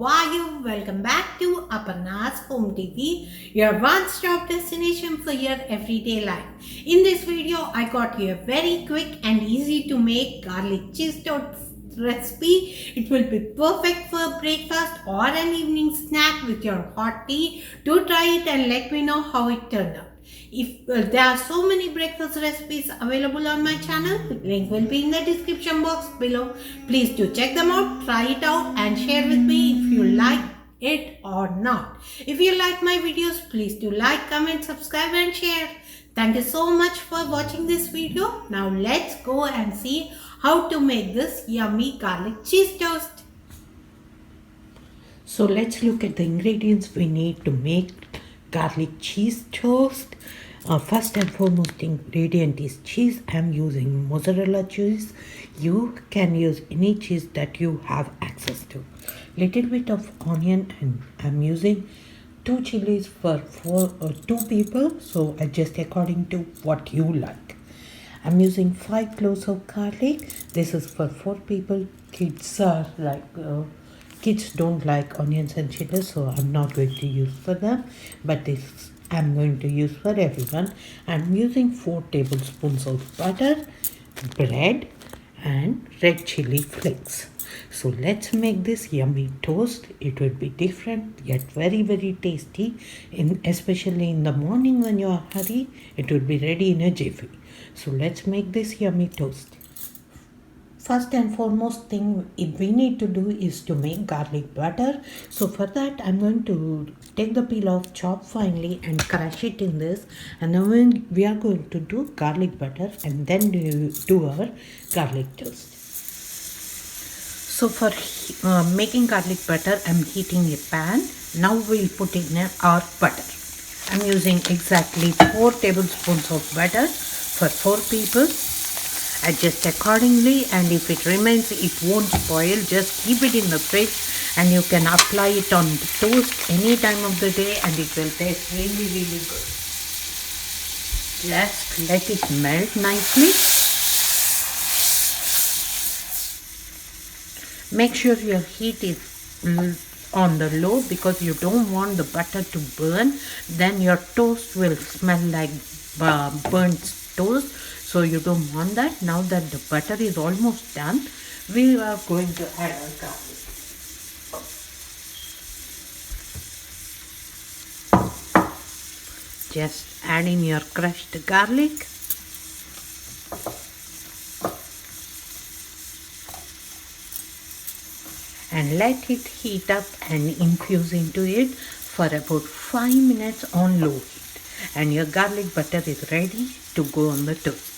are you? Welcome back to Aparna's Home TV, your one-stop destination for your everyday life. In this video, I got you a very quick and easy to make garlic cheese toast recipe. It will be perfect for breakfast or an evening snack with your hot tea. Do try it and let me know how it turned out. If there are so many breakfast recipes available on my channel, link will be in the description box below. Please do check them out, try it out and share with me if you like it or not. If you like my videos, please do like, comment, subscribe and share. Thank you so much for watching this video. Now let's go and see how to make this yummy garlic cheese toast. So let's look at the ingredients we need to make garlic cheese toast. First and foremost ingredient is cheese. I'm using mozzarella cheese. You can use any cheese that you have access to. Little bit of onion, and I'm using 2 chilies for 2 people, so adjust according to what you like. I'm using 5 cloves of garlic. This is for 4 people. Kids don't like onions and chilies, so I'm not going to use for them, but this I'm going to use for everyone. I'm using 4 tablespoons of butter, bread and red chili flakes. So let's make this yummy toast. It will be different yet very tasty, especially in the morning when you are hurry. It will be ready in a jiffy. So let's make this yummy toast. First and foremost thing we need to do is to make garlic butter. So for that I'm going to take the peel off, chop finely and crush it in this, and then we are going to do garlic butter and then do our garlic toast. So for making garlic butter, I'm heating a pan. Now we'll put in our butter. I'm using exactly 4 tablespoons of butter for 4 people. Adjust accordingly, and if it remains, it won't spoil. Just keep it in the fridge and you can apply it on the toast any time of the day and it will taste really good. Just let it melt nicely. Make sure your heat is on the low because you don't want the butter to burn. Then your toast will smell like burnt toast. So you don't want that. Now that the butter is almost done, we are going to add our garlic. Just add in your crushed garlic. And let it heat up and infuse into it for about 5 minutes on low heat. And your garlic butter is ready to go on the toast.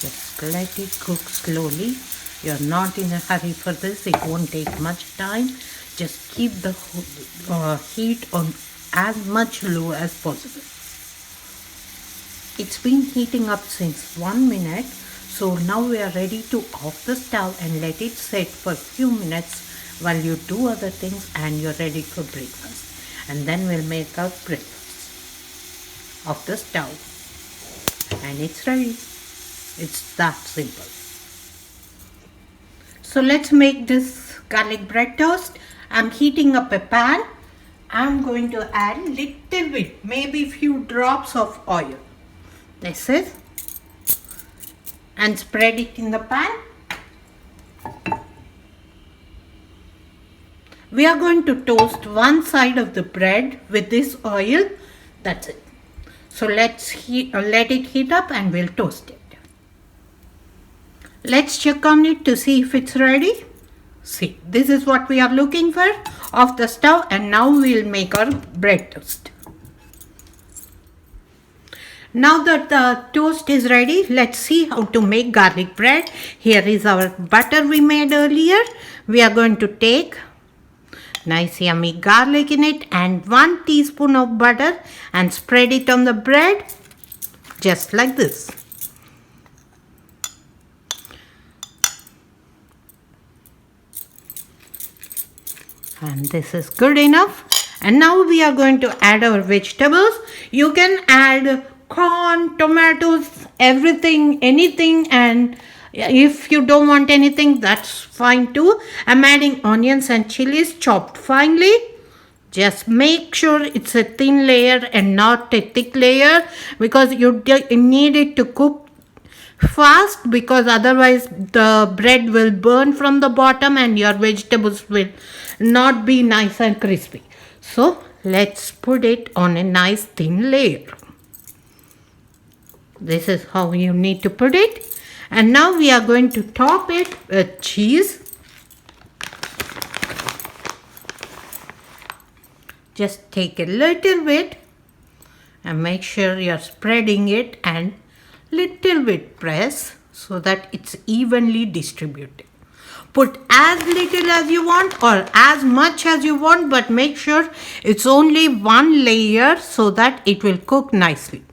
Just let it cook slowly. You're not in a hurry for this. It won't take much time. Just keep the heat on as much low as possible. It's been heating up since 1 minute. So now we are ready to off the stove and let it set for a few minutes while you do other things and you're ready for breakfast. And then we'll make our breakfast off the stove. And it's ready. It's that simple. So let's make this garlic bread toast. I'm heating up a pan. I'm going to add little bit, maybe few drops of oil. This is. And spread it in the pan. We are going to toast one side of the bread with this oil. That's it. So let's let it heat up and we'll toast it. Let's check on it to see if it's ready. See, this is what we are looking for off the stove, and now we'll make our bread toast. Now that the toast is ready, let's see how to make garlic bread. Here is our butter we made earlier. We are going to take nice yummy garlic in it and 1 teaspoon of butter and spread it on the bread just like this. And this is good enough. And now we are going to add our vegetables. You can add corn, tomatoes, everything, anything, and If you don't want anything, that's fine too. I'm adding onions and chilies chopped finely. Just make sure it's a thin layer and not a thick layer, because you need it to cook fast, because otherwise the bread will burn from the bottom and your vegetables will not be nice and crispy. So let's put it on a nice thin layer. This is how you need to put it. And now we are going to top it with cheese. Just take a little bit and make sure you're spreading it, and little bit press so that it's evenly distributed. Put as little as you want or as much as you want, but make sure it's only one layer so that it will cook nicely.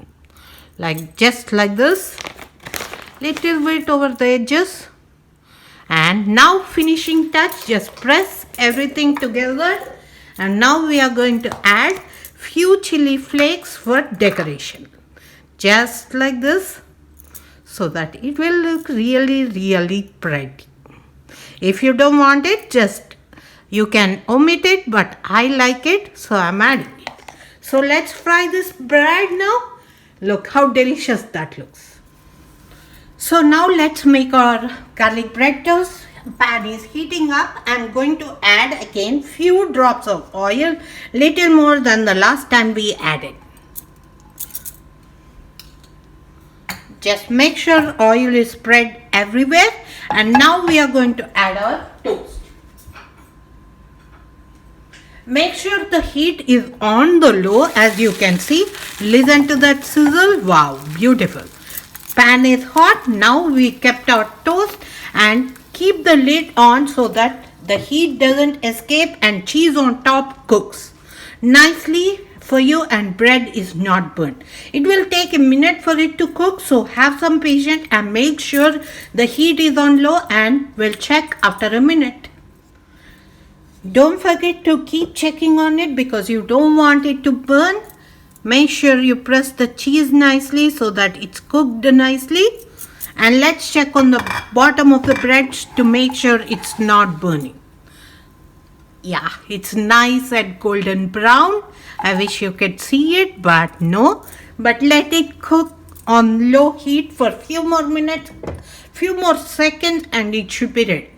Like just like this, little bit over the edges. And now finishing touch, just press everything together. And now we are going to add few chili flakes for decoration. Just like this, so that it will look really pretty. If you don't want it, just you can omit it, but I like it, so I'm adding it. So let's fry this bread now. Look how delicious that looks. So now let's make our garlic bread toast. Pan is heating up. I'm going to add again few drops of oil, little more than the last time we added. Just make sure oil is spread everywhere. And now we are going to add our toast. Make sure the heat is on the low, as you can see. Listen to that sizzle. Wow, beautiful. Pan is hot. Now we kept our toast, and keep the lid on so that the heat doesn't escape and cheese on top cooks nicely for you and bread is not burnt. It will take a minute for it to cook, so have some patience and make sure the heat is on low, and we'll check after a minute. Don't forget to keep checking on it because you don't want it to burn. Make sure you press the cheese nicely so that it's cooked nicely. And let's check on the bottom of the bread to make sure it's not burning. Yeah, it's nice and golden brown. I wish you could see it, but no. But let it cook on low heat for a few more minutes, few more seconds, and it should be ready.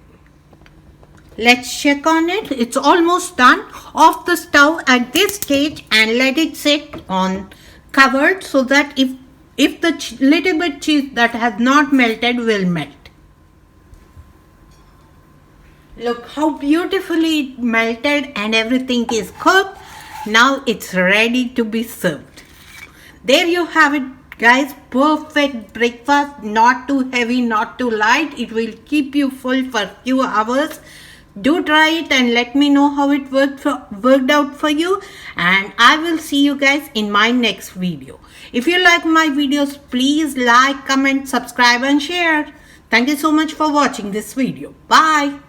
Let's check on it. It's almost done. Off the stove at this stage and let it sit on covered so that if the little bit cheese that has not melted will melt. Look how beautifully it melted and everything is cooked. Now it's ready to be served. There you have it, guys. Perfect breakfast. Not too heavy, not too light. It will keep you full for a few hours. Do try it and let me know how it worked out for you. And I will see you guys in my next video. If you like my videos, please like, comment, subscribe and share. Thank you so much for watching this video. Bye.